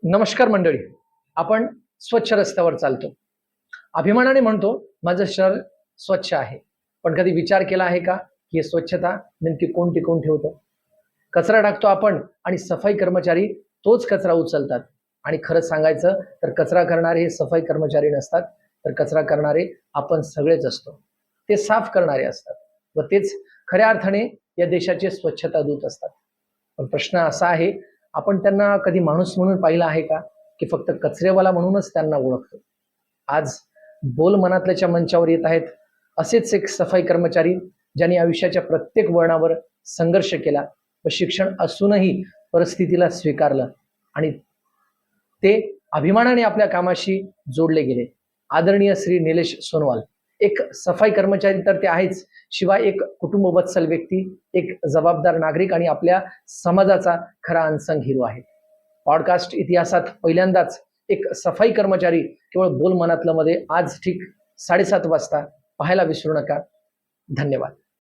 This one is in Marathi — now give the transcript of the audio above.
नमस्कार मंडळी. आपण स्वच्छ रस्त्यावर चालतो. अभिमानाने म्हणतो माझं शहर स्वच्छ आहे. पण कधी विचार केला आहे का की ही स्वच्छता नेमकी कोण टिकवून ठेवतं? कचरा टाकतो आपण आणि सफाई कर्मचारी तोच कचरा उचलतात. आणि खरं सांगायचं तर कचरा करणारे हे सफाई कर्मचारी नसतात, तर कचरा करणारे आपण सगळेच असतो. ते साफ करणारे असतात व तेच खऱ्या अर्थाने या देशाचे स्वच्छता दूत असतात. पण प्रश्न असा आहे, आपण त्यांना कधी माणूस म्हणून पाहिलं आहे का की फक्त कचरेवाला म्हणूनच त्यांना ओळखतो? आज बोल मनातल्याच्या मंचावर येत आहेत असेच एक सफाई कर्मचारी, ज्यांनी आयुष्याच्या प्रत्येक वळणावर संघर्ष केला व शिक्षण असूनही परिस्थितीला स्वीकारलं आणि ते अभिमानाने आपल्या कामाशी जोडले गेले. आदरणीय श्री निलेश सोनवाल एक सफाई कर्मचारी तर ते आहेच, शिवाय एक कुटुंबवत्सल व्यक्ती, एक जबाबदार नागरिक आणि आपल्या समाजाचा खरा अनसंग हिरो आहे. पॉडकास्ट इतिहासात पहिल्यांदाच एक सफाई कर्मचारी केवळ बोल मनातलं मध्ये आज ठीक 7:30 वाजता पाहायला विसरू नका. धन्यवाद.